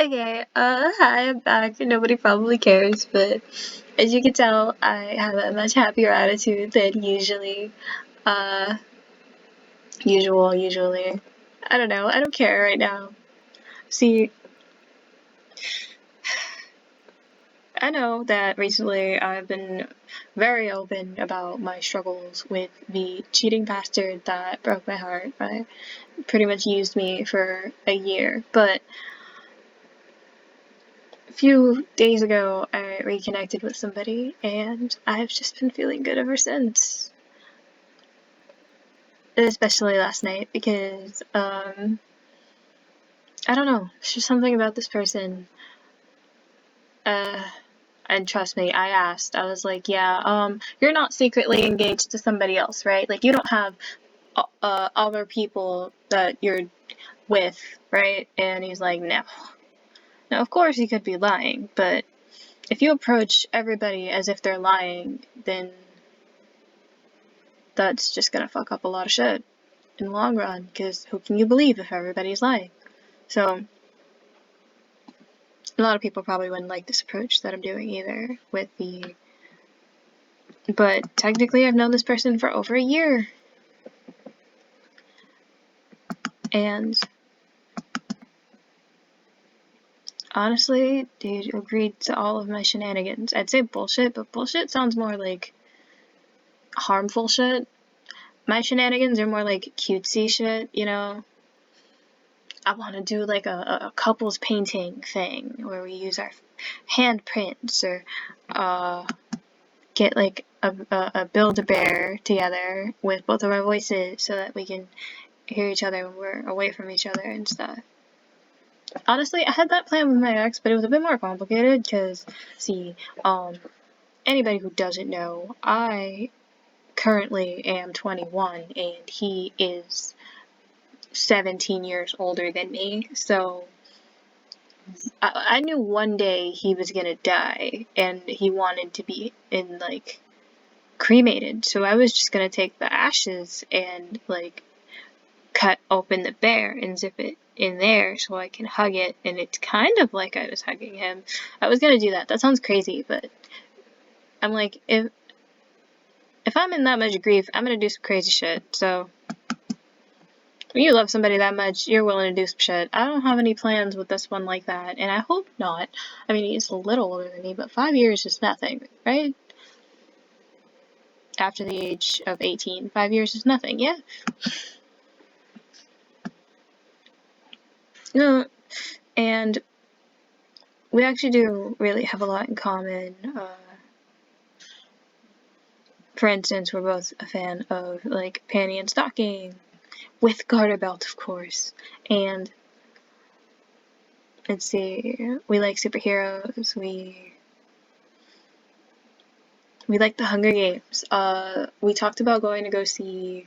Okay, hi, I'm back. Nobody probably cares, but as you can tell, I have a much happier attitude than usually. Uh, usually. I don't know, I don't care right now. See, I know that recently I've been very open about my struggles with the cheating bastard that broke my heart, right? Pretty much used me for a year, but a few days ago I reconnected with somebody and I've just been feeling good ever since. Especially last night because I don't know, it's just something about this person. And trust me, I asked. I was like, yeah, you're not secretly engaged to somebody else, right? Like you don't have other people that you're with, right? And he's like, no. Now, of course he could be lying, but if you approach everybody as if they're lying, then that's just gonna fuck up a lot of shit in the long run, because who can you believe if everybody's lying? So a lot of people probably wouldn't like this approach that I'm doing either with the, but technically I've known this person for over a year, and honestly, dude agreed to all of my shenanigans. I'd say bullshit, but bullshit sounds more like harmful shit. My shenanigans are more like cutesy shit, you know? I want to do like a couples painting thing where we use our handprints, or get like a Build-A-Bear together with both of our voices so that we can hear each other when we're away from each other and stuff. Honestly, I had that plan with my ex, but it was a bit more complicated because, see, anybody who doesn't know, I currently am 21 and he is 17 years older than me, so I knew one day he was gonna die and he wanted to be in like cremated, so I was just gonna take the ashes and like cut open the bear and zip it in there so I can hug it, and it's kind of like I was hugging him. I was gonna do that. That sounds crazy, but I'm like, if I'm in that much grief, I'm gonna do some crazy shit. So when you love somebody that much, you're willing to do some shit. I don't have any plans with this one like that, and I hope not. I mean, he's a little older than me, but 5 years is nothing, right? After the age of 18, 5 years is nothing, yeah? No, and we actually do really have a lot in common. For instance, we're both a fan of like panty and stocking, with garter belt, of course. And let's see, we like superheroes. We like the Hunger Games. We talked about going to go see,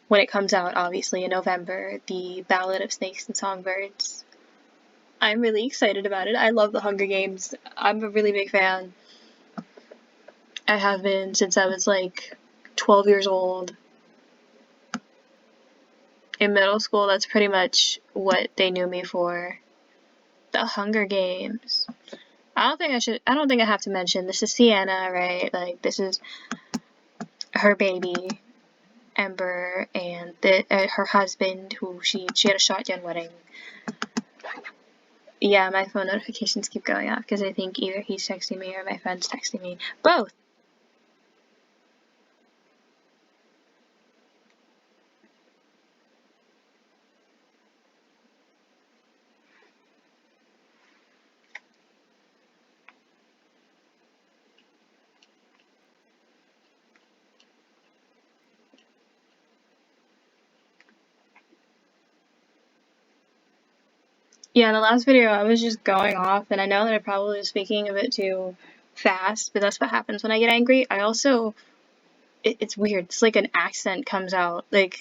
when it comes out, obviously in November, the Ballad of Snakes and Songbirds. I'm really excited about it. I love the Hunger Games. I'm a really big fan. I have been since I was like 12 years old. In middle school, that's pretty much what they knew me for. The Hunger Games. I don't think I have to mention, this is Sienna, right? Like, this is her baby, Ember, and her husband, who she had a shotgun wedding. Yeah, my phone notifications keep going off because I think either he's texting me or my friend's texting me. Both! Yeah, in the last video I was just going off, and I know that I probably was speaking a bit too fast, but that's what happens when I get angry. I also, it's weird, it's like an accent comes out, like,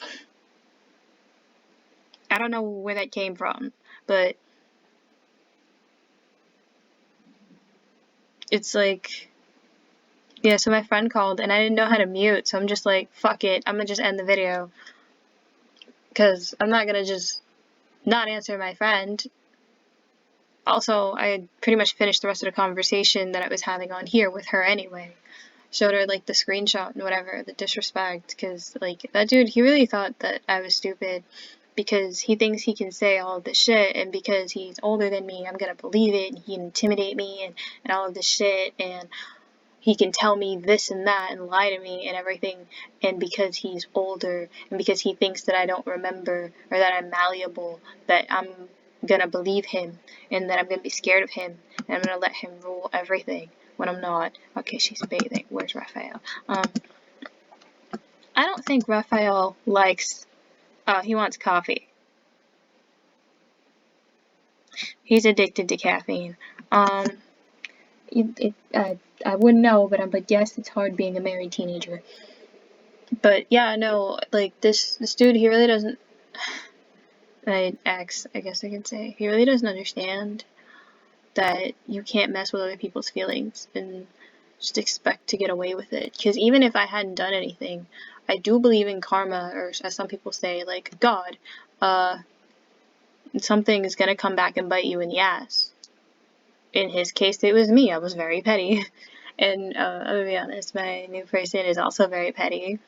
I don't know where that came from, but it's like, yeah, so my friend called and I didn't know how to mute, so I'm just like, fuck it, I'm gonna just end the video, because I'm not gonna just not answer my friend. also, I had pretty much finished the rest of the conversation that I was having on here with her anyway. Showed her, like, the screenshot and whatever, the disrespect, because, like, that dude, he really thought that I was stupid because he thinks he can say all of this shit, and because he's older than me, I'm gonna believe it, and he can intimidate me, and all of this shit, and he can tell me this and that and lie to me and everything, and because he's older and because he thinks that I don't remember or that I'm malleable, that I'm gonna believe him and that I'm gonna be scared of him and I'm gonna let him rule everything when I'm not. Okay, she's bathing. Where's Raphael? I don't think Raphael likes, he wants coffee. He's addicted to caffeine. I wouldn't know, but I'm like, yes, it's hard being a married teenager. But yeah, no, like this dude, he really doesn't. Ex, I guess I could say, he really doesn't understand that you can't mess with other people's feelings and just expect to get away with it. Because even if I hadn't done anything, I do believe in karma, or as some people say, like God. Something is gonna come back and bite you in the ass. In his case, it was me. I was very petty. And I'm gonna be honest, my new person is also very petty.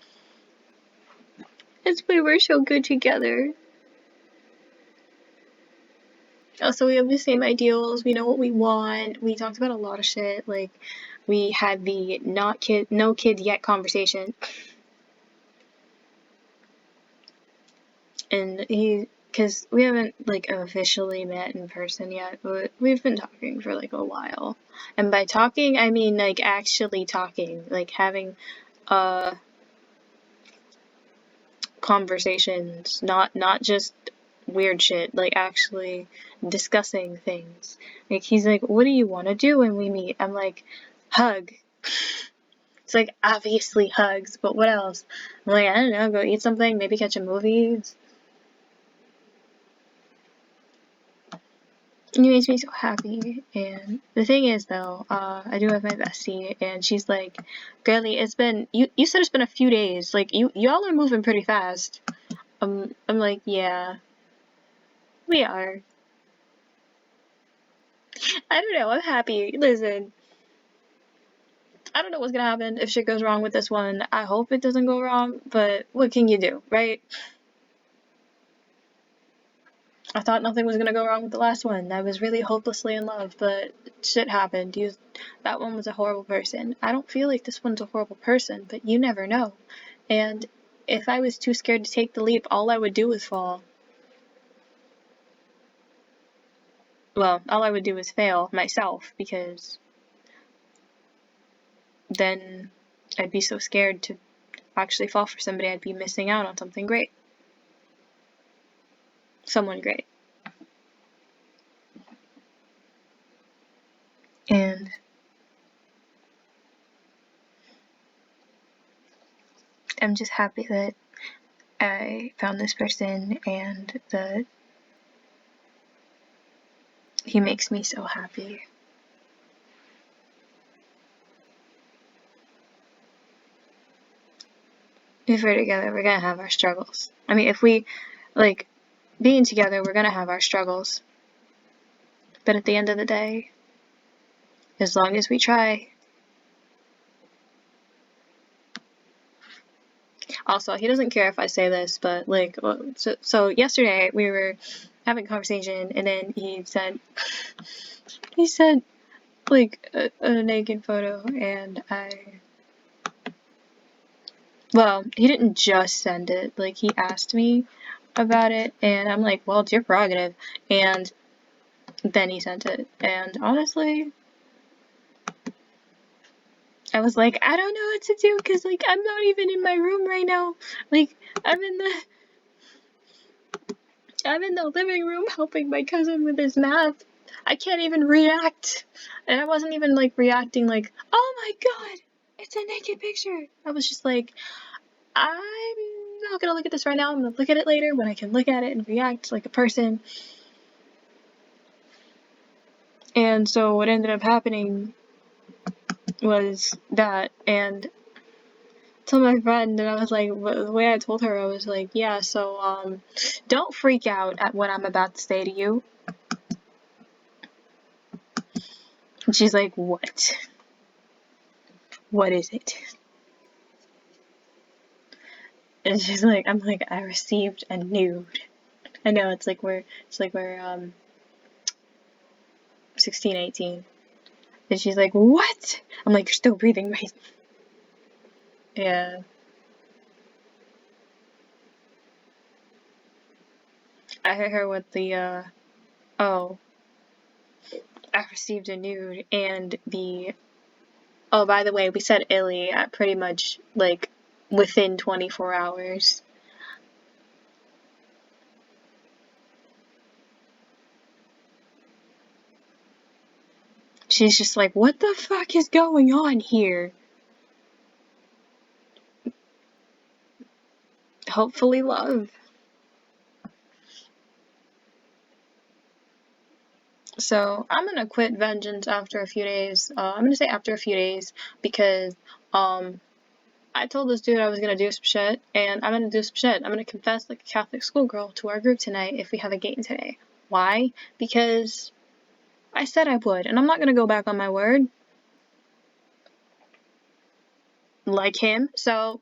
That's why we're so good together. Also, we have the same ideals. We know what we want. We talked about a lot of shit. Like, we had the no kid yet conversation. And because we haven't, like, officially met in person yet, but we've been talking for, like, a while. And by talking, I mean, like, actually talking. Like, having, conversations, not just weird shit, like actually discussing things. Like, he's like, what do you want to do when we meet? I'm like, hug. It's like, obviously hugs, but what else? I'm like, I don't know, go eat something, maybe catch a movie. It makes me so happy. And the thing is, though, I do have my bestie, and she's like, girlie, it's been, you said it's been a few days, like, y'all are moving pretty fast. I'm like, yeah, we are. I don't know, I'm happy. Listen, I don't know what's gonna happen if shit goes wrong with this one. I hope it doesn't go wrong, but what can you do, right? I thought nothing was gonna go wrong with the last one. I was really hopelessly in love, but shit happened. That one was a horrible person. I don't feel like this one's a horrible person, but you never know. And if I was too scared to take the leap, all I would do is fall. Well, all I would do is fail myself, because then I'd be so scared to actually fall for somebody. I'd be missing out on something great. Someone great. And I'm just happy that I found this person and that he makes me so happy. If we're together, we're gonna have our struggles. I mean, if we, like, being together, we're gonna have our struggles. But at the end of the day, as long as we try. Also, he doesn't care if I say this, but, like, so yesterday we were having a conversation, and then he said, like, a naked photo, and well, he didn't just send it, like, he asked me about it, and I'm like, well, it's your prerogative, and then he sent it, and honestly, I was like, I don't know what to do, because, like, I'm not even in my room right now, like, I'm in the living room helping my cousin with his math. I can't even react, and I wasn't even, like, reacting like, oh my god, it's a naked picture. I was just like, I'm not gonna look at this right now, I'm gonna look at it later when I can look at it and react like a person. And so what ended up happening was that, and told my friend, and I was like, the way I told her, I was like, yeah, so, don't freak out at what I'm about to say to you. And she's like, what? What is it? And she's like, I'm like, I received a nude. I know, it's like we're 16, 18. And she's like, what? I'm like, you're still breathing, right? Yeah. I hit her with the, oh, I received a nude, and oh, by the way, we said illy at pretty much, like, within 24 hours. She's just like, what the fuck is going on here? Hopefully love. So I'm gonna quit Vengeance after a few days. I'm gonna say after a few days because I told this dude I was gonna do some shit, and I'm gonna do some shit. I'm gonna confess like a Catholic schoolgirl to our group tonight if we have a game today. Why? Because I said I would, and I'm not gonna go back on my word. Like him, so.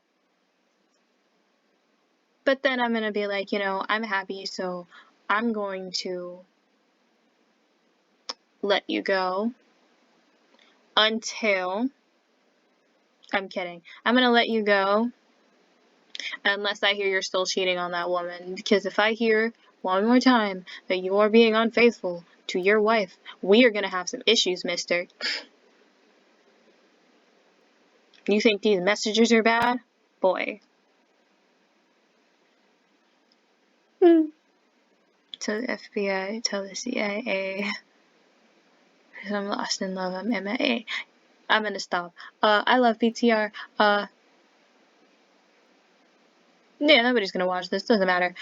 But then I'm gonna be like, you know, I'm happy, so I'm going to let you go until. I'm kidding. I'm gonna let you go unless I hear you're still cheating on that woman. Because if I hear one more time that you are being unfaithful to your wife, we are gonna have some issues, mister. You think these messages are bad? Boy. Tell the FBI, tell the CIA. I'm lost in love, I'm MIA. I'm gonna stop. I love BTR. Yeah, nobody's gonna watch this, doesn't matter.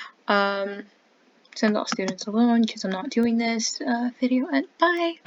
Send all students alone because I'm not doing this video. Bye!